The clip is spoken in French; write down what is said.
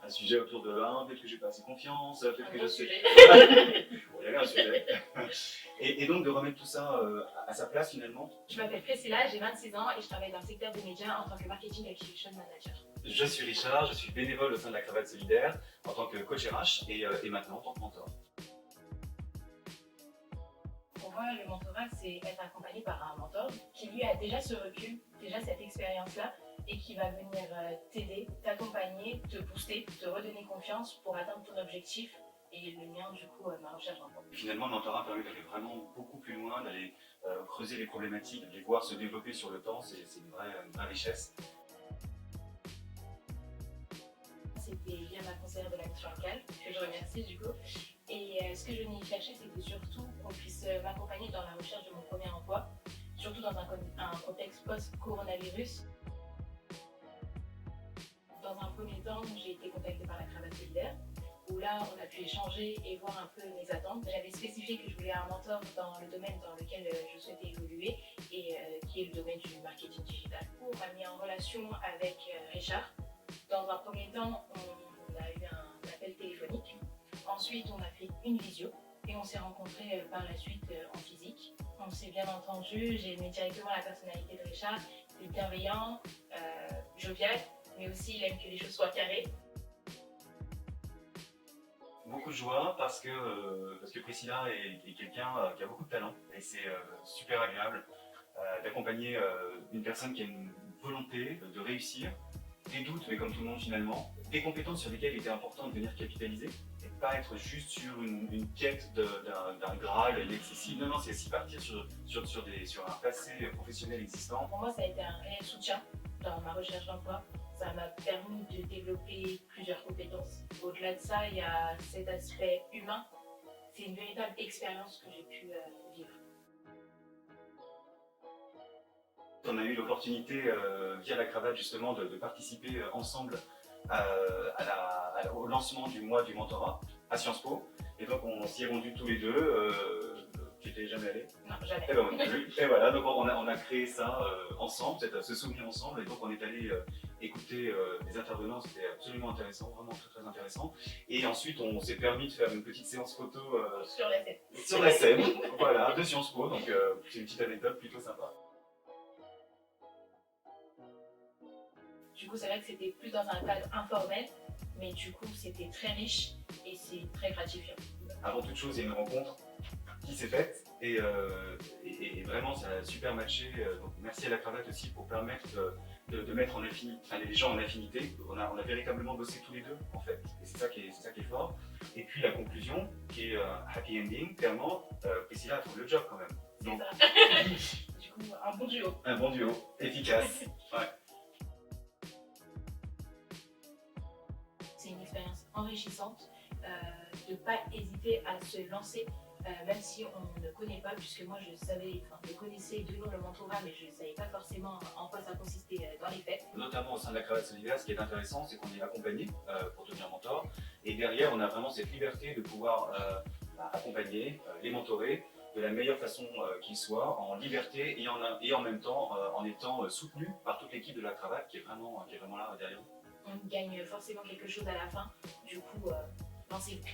un sujet autour de peut-être que j'ai pas assez confiance, peut-être que je suis. sujet. Bon, il y avait un sujet. Et donc de remettre tout ça à sa place finalement. Je m'appelle Priscilla, j'ai 26 ans et je travaille dans le secteur des médias en tant que Marketing Activation Manager. Je suis Richard, je suis bénévole au sein de la Cravate Solidaire en tant que coach RH et maintenant en tant que mentor. Pour moi, le mentorat, c'est être accompagné par un mentor qui lui a déjà ce recul, déjà cette expérience-là et qui va venir t'aider, t'accompagner, te booster, te redonner confiance pour atteindre ton objectif et le mien, du coup, ma recherche d'emploi. Finalement, le mentorat permet d'aller vraiment beaucoup plus loin, d'aller creuser les problématiques, de les voir se développer sur le temps, c'est une vraie richesse. C'était via ma conseillère de la mission locale, que je remercie du coup. Et ce que je venais y chercher, c'était surtout qu'on puisse m'accompagner dans la recherche de mon premier emploi, surtout dans un contexte post-coronavirus. Dans un premier temps, j'ai été contactée par la Cravate Solidaire, où là, on a pu échanger et voir un peu mes attentes. J'avais spécifié que je voulais un mentor dans le domaine dans lequel je souhaitais évoluer, et qui est le domaine du marketing digital. On m'a mis en relation avec Richard. Dans un premier temps, on a eu un appel téléphonique. Ensuite, on a fait une visio et on s'est rencontrés par la suite en physique. On s'est bien entendu, j'ai aimé directement la personnalité de Richard. Il est bienveillant, jovial, mais aussi il aime que les choses soient carrées. Beaucoup de joie parce que Priscilla est quelqu'un qui a beaucoup de talent et c'est super agréable d'accompagner une personne qui a une volonté de réussir, des doutes, mais comme tout le monde finalement, des compétences sur lesquelles il était important de venir capitaliser et pas être juste sur une quête d'un Graal inaccessible. Non, c'est aussi partir sur un passé professionnel existant. Pour moi, ça a été un réel soutien dans ma recherche d'emploi. Ça m'a permis de développer plusieurs compétences. Au-delà de ça, il y a cet aspect humain. C'est une véritable expérience que j'ai pu vivre. On a eu l'opportunité via la Cravate justement de participer ensemble au lancement du mois du mentorat à Sciences Po. Et donc on s'y est rendus tous les deux. Tu n'étais jamais allé? Non, jamais. Et, ben, et voilà, donc on a créé ça ensemble, ce souvenir ensemble. Et donc on est allé écouter des intervenants, c'était absolument intéressant, vraiment très intéressant. Et ensuite on s'est permis de faire une petite séance photo sur la scène. Voilà, de Sciences Po. Donc c'est une petite anecdote plutôt sympa. Du coup, c'est vrai que c'était plus dans un cadre informel, mais du coup, c'était très riche et c'est très gratifiant. Avant toute chose, il y a une rencontre qui s'est faite et vraiment ça a super matché. Donc merci à la Cravate aussi pour permettre de mettre en affinité, les gens en affinité. On a véritablement bossé tous les deux en fait, et c'est ça qui est fort. Et puis la conclusion qui est happy ending, clairement, Priscilla a trouvé le job quand même. Donc, du coup, un bon duo. Un bon duo, efficace. Ouais. C'est une expérience enrichissante, de ne pas hésiter à se lancer, même si on ne connaît pas, puisque moi je connaissais de nom le mentorat, mais je ne savais pas forcément en quoi ça consistait dans les faits. Notamment au sein de la Cravate Solidaire, ce qui est intéressant, c'est qu'on est accompagné pour devenir mentor, et derrière on a vraiment cette liberté de pouvoir accompagner, les mentorer de la meilleure façon qu'ils soient, en liberté et en même temps en étant soutenu par toute l'équipe de la Cravate qui est vraiment là derrière nous. On gagne forcément quelque chose à la fin, du coup, lancez-vous.